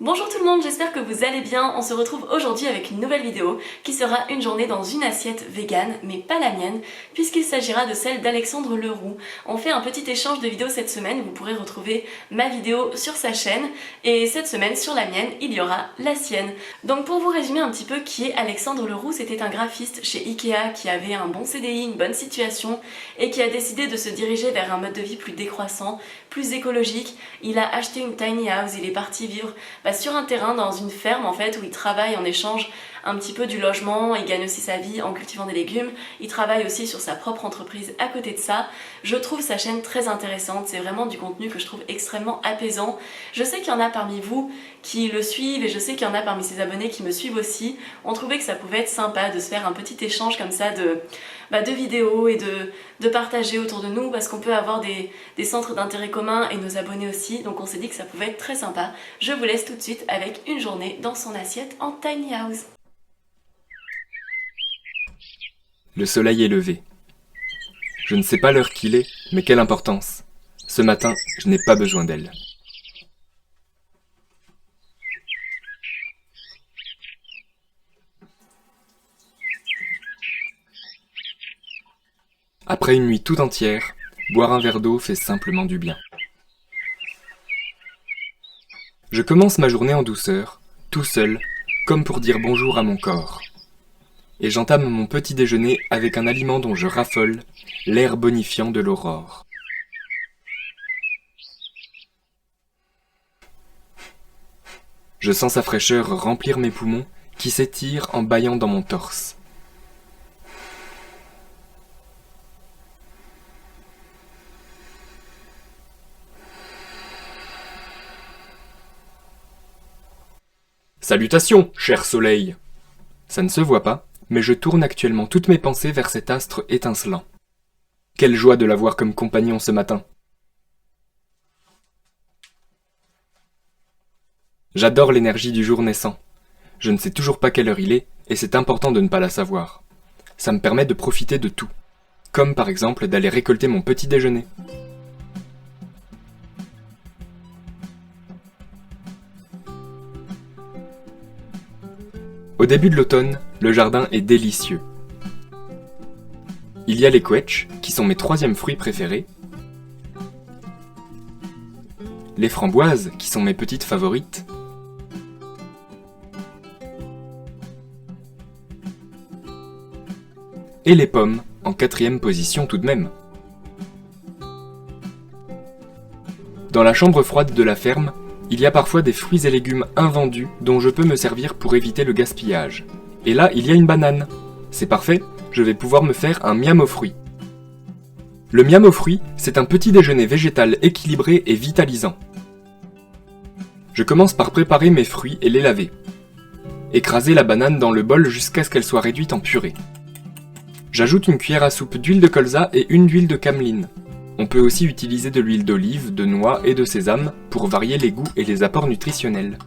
Bonjour tout le monde, j'espère que vous allez bien. On se retrouve aujourd'hui avec une nouvelle vidéo qui sera une journée dans une assiette végane, mais pas la mienne, puisqu'il s'agira de celle d'Alexandre Leroux. On fait un petit échange de vidéos cette semaine, vous pourrez retrouver ma vidéo sur sa chaîne, et cette semaine sur la mienne, il y aura la sienne. Donc pour vous résumer un petit peu qui est Alexandre Leroux, c'était un graphiste chez Ikea qui avait un bon CDI, une bonne situation, et qui a décidé de se diriger vers un mode de vie plus décroissant, plus écologique. Il a acheté une tiny house, il est parti vivre sur un terrain dans une ferme en fait où il travaille en échange un petit peu du logement, il gagne aussi sa vie en cultivant des légumes, il travaille aussi sur sa propre entreprise à côté de ça. Je trouve sa chaîne très intéressante, c'est vraiment du contenu que je trouve extrêmement apaisant. Je sais qu'il y en a parmi vous qui le suivent et je sais qu'il y en a parmi ses abonnés qui me suivent aussi. On trouvait que ça pouvait être sympa de se faire un petit échange comme ça de vidéos et de partager autour de nous parce qu'on peut avoir des centres d'intérêt communs et nos abonnés aussi, donc on s'est dit que ça pouvait être très sympa. Je vous laisse tout de suite avec une journée dans son assiette en tiny house. Le soleil est levé. Je ne sais pas l'heure qu'il est, mais quelle importance. Ce matin, je n'ai pas besoin d'elle. Après une nuit tout entière, boire un verre d'eau fait simplement du bien. Je commence ma journée en douceur, tout seul, comme pour dire bonjour à mon corps. Et j'entame mon petit déjeuner avec un aliment dont je raffole, l'air bonifiant de l'aurore. Je sens sa fraîcheur remplir mes poumons qui s'étirent en bâillant dans mon torse. Salutations, cher soleil! Ça ne se voit pas, mais je tourne actuellement toutes mes pensées vers cet astre étincelant. Quelle joie de l'avoir comme compagnon ce matin! J'adore l'énergie du jour naissant. Je ne sais toujours pas quelle heure il est, et c'est important de ne pas la savoir. Ça me permet de profiter de tout, comme par exemple d'aller récolter mon petit déjeuner. Au début de l'automne, le jardin est délicieux. Il y a les quetchs, qui sont mes troisièmes fruits préférés, les framboises, qui sont mes petites favorites, et les pommes, en quatrième position tout de même. Dans la chambre froide de la ferme, il y a parfois des fruits et légumes invendus dont je peux me servir pour éviter le gaspillage. Et là, il y a une banane. C'est parfait, je vais pouvoir me faire un miam aux fruits. Le miam aux fruits, c'est un petit déjeuner végétal équilibré et vitalisant. Je commence par préparer mes fruits et les laver. Écraser la banane dans le bol jusqu'à ce qu'elle soit réduite en purée. J'ajoute une cuillère à soupe d'huile de colza et une d'huile de cameline. On peut aussi utiliser de l'huile d'olive, de noix et de sésame pour varier les goûts et les apports nutritionnels.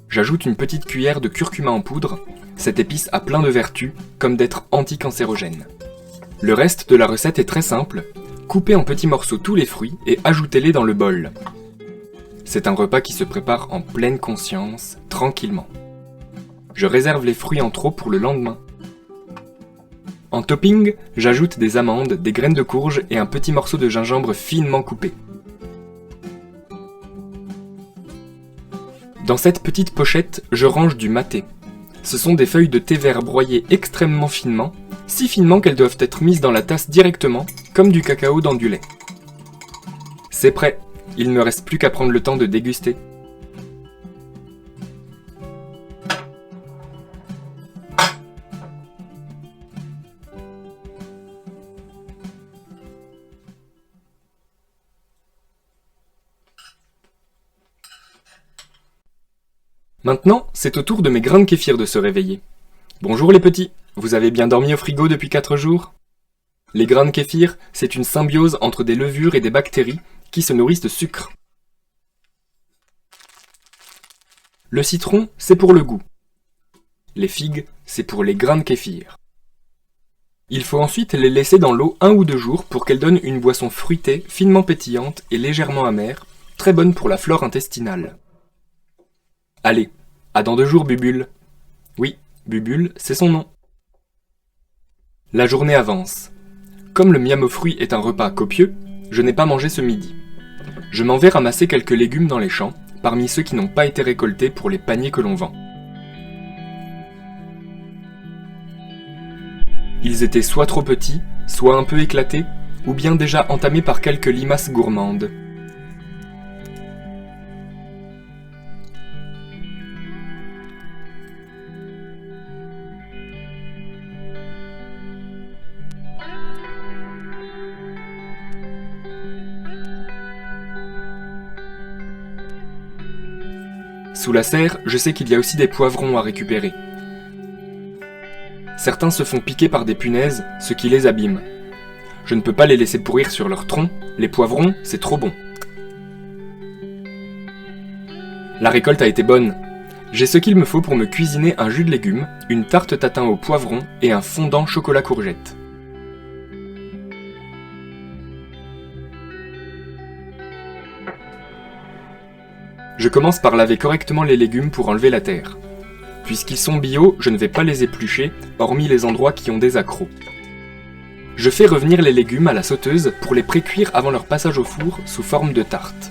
J'ajoute une petite cuillère de curcuma en poudre, cette épice a plein de vertus, comme d'être anticancérogène. Le reste de la recette est très simple, coupez en petits morceaux tous les fruits et ajoutez-les dans le bol. C'est un repas qui se prépare en pleine conscience, tranquillement. Je réserve les fruits en trop pour le lendemain. En topping, j'ajoute des amandes, des graines de courge et un petit morceau de gingembre finement coupé. Dans cette petite pochette, je range du maté. Ce sont des feuilles de thé vert broyées extrêmement finement, si finement qu'elles doivent être mises dans la tasse directement, comme du cacao dans du lait. C'est prêt, il ne me reste plus qu'à prendre le temps de déguster. Maintenant, c'est au tour de mes grains de kéfir de se réveiller. Bonjour les petits, vous avez bien dormi au frigo depuis 4 jours? Les grains de kéfir, c'est une symbiose entre des levures et des bactéries qui se nourrissent de sucre. Le citron, c'est pour le goût. Les figues, c'est pour les grains de kéfir. Il faut ensuite les laisser dans l'eau 1 ou 2 jours pour qu'elles donnent une boisson fruitée, finement pétillante et légèrement amère, très bonne pour la flore intestinale. Allez, à dans 2 jours, Bubule. Oui, Bubule, c'est son nom. La journée avance. Comme le miam aux fruits est un repas copieux, je n'ai pas mangé ce midi. Je m'en vais ramasser quelques légumes dans les champs, parmi ceux qui n'ont pas été récoltés pour les paniers que l'on vend. Ils étaient soit trop petits, soit un peu éclatés, ou bien déjà entamés par quelques limaces gourmandes. Sous la serre, je sais qu'il y a aussi des poivrons à récupérer. Certains se font piquer par des punaises, ce qui les abîme. Je ne peux pas les laisser pourrir sur leur tronc, les poivrons, c'est trop bon. La récolte a été bonne. J'ai ce qu'il me faut pour me cuisiner un jus de légumes, une tarte tatin au poivron et un fondant chocolat courgette. Je commence par laver correctement les légumes pour enlever la terre. Puisqu'ils sont bio, je ne vais pas les éplucher, hormis les endroits qui ont des accros. Je fais revenir les légumes à la sauteuse pour les pré-cuire avant leur passage au four sous forme de tarte.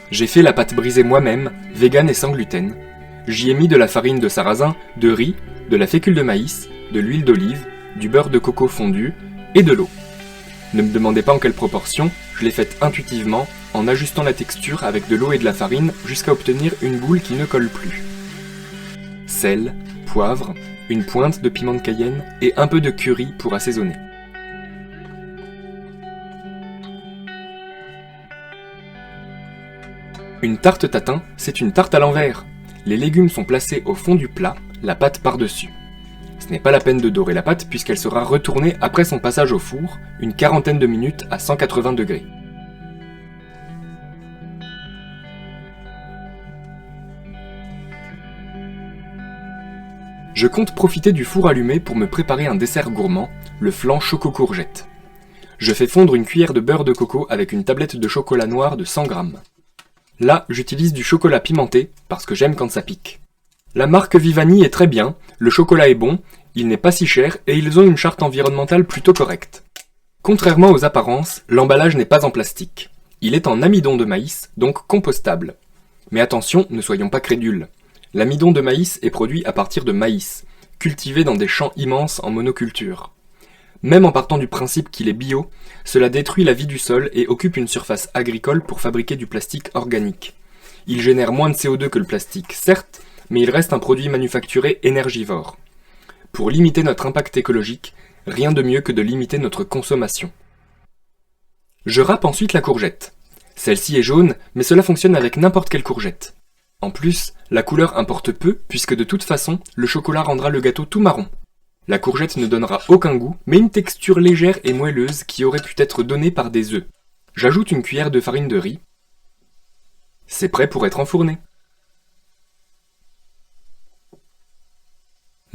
J'ai fait la pâte brisée moi-même, vegan et sans gluten. J'y ai mis de la farine de sarrasin, de riz, de la fécule de maïs, de l'huile d'olive, du beurre de coco fondu et de l'eau. Ne me demandez pas en quelle proportion, je l'ai faite intuitivement, en ajustant la texture avec de l'eau et de la farine jusqu'à obtenir une boule qui ne colle plus. Sel, poivre, une pointe de piment de Cayenne et un peu de curry pour assaisonner. Une tarte tatin, c'est une tarte à l'envers. Les légumes sont placés au fond du plat, la pâte par-dessus. Ce n'est pas la peine de dorer la pâte puisqu'elle sera retournée après son passage au four, une quarantaine de minutes à 180 degrés. Je compte profiter du four allumé pour me préparer un dessert gourmand, le flan choco-courgette. Je fais fondre une cuillère de beurre de coco avec une tablette de chocolat noir de 100 g. Là, j'utilise du chocolat pimenté parce que j'aime quand ça pique. La marque Vivani est très bien, le chocolat est bon, il n'est pas si cher et ils ont une charte environnementale plutôt correcte. Contrairement aux apparences, l'emballage n'est pas en plastique. Il est en amidon de maïs, donc compostable. Mais attention, ne soyons pas crédules. L'amidon de maïs est produit à partir de maïs, cultivé dans des champs immenses en monoculture. Même en partant du principe qu'il est bio, cela détruit la vie du sol et occupe une surface agricole pour fabriquer du plastique organique. Il génère moins de CO2 que le plastique, certes, mais il reste un produit manufacturé énergivore. Pour limiter notre impact écologique, rien de mieux que de limiter notre consommation. Je râpe ensuite la courgette. Celle-ci est jaune, mais cela fonctionne avec n'importe quelle courgette. En plus, la couleur importe peu, puisque de toute façon, le chocolat rendra le gâteau tout marron. La courgette ne donnera aucun goût, mais une texture légère et moelleuse qui aurait pu être donnée par des œufs. J'ajoute une cuillère de farine de riz. C'est prêt pour être enfourné.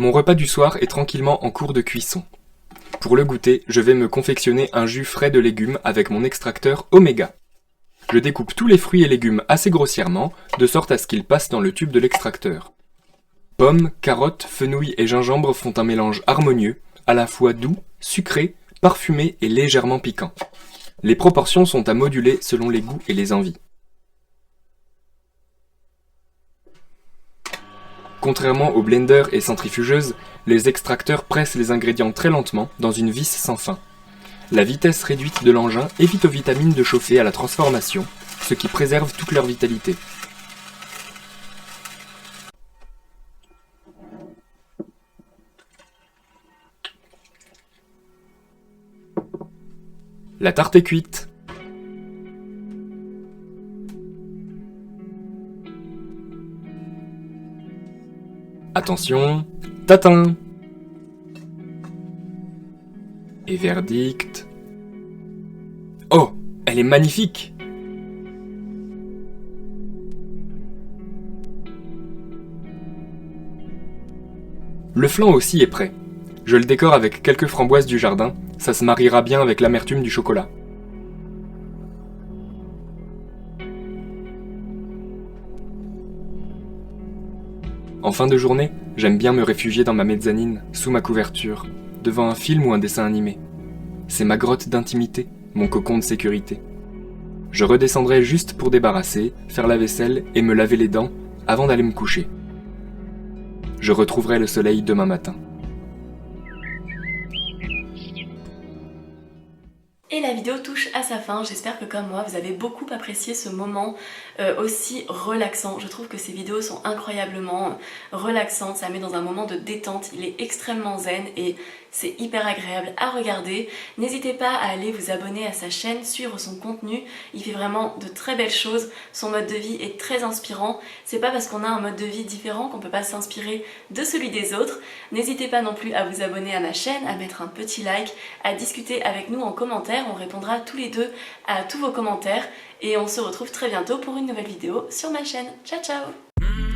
Mon repas du soir est tranquillement en cours de cuisson. Pour le goûter, je vais me confectionner un jus frais de légumes avec mon extracteur Omega. Je découpe tous les fruits et légumes assez grossièrement, de sorte à ce qu'ils passent dans le tube de l'extracteur. Pommes, carottes, fenouil et gingembre font un mélange harmonieux, à la fois doux, sucré, parfumé et légèrement piquant. Les proportions sont à moduler selon les goûts et les envies. Contrairement aux blenders et centrifugeuses, les extracteurs pressent les ingrédients très lentement dans une vis sans fin. La vitesse réduite de l'engin évite aux vitamines de chauffer à la transformation, ce qui préserve toute leur vitalité. La tarte est cuite. Attention, tatin. Et verdict. Oh, elle est magnifique! Le flan aussi est prêt. Je le décore avec quelques framboises du jardin, ça se mariera bien avec l'amertume du chocolat. En fin de journée, j'aime bien me réfugier dans ma mezzanine, sous ma couverture, devant un film ou un dessin animé. C'est ma grotte d'intimité, mon cocon de sécurité. Je redescendrai juste pour débarrasser, faire la vaisselle et me laver les dents avant d'aller me coucher. Je retrouverai le soleil demain matin. Et la vidéo touche à sa fin, j'espère que comme moi vous avez beaucoup apprécié ce moment aussi relaxant. Je trouve que ces vidéos sont incroyablement relaxantes, ça met dans un moment de détente, il est extrêmement zen et c'est hyper agréable à regarder. N'hésitez pas à aller vous abonner à sa chaîne, suivre son contenu, il fait vraiment de très belles choses, son mode de vie est très inspirant. C'est pas parce qu'on a un mode de vie différent qu'on peut pas s'inspirer de celui des autres. N'hésitez pas non plus à vous abonner à ma chaîne, à mettre un petit like, à discuter avec nous en commentaire, on répondra tous les deux à tous vos commentaires et on se retrouve très bientôt pour une nouvelle vidéo sur ma chaîne. Ciao ciao!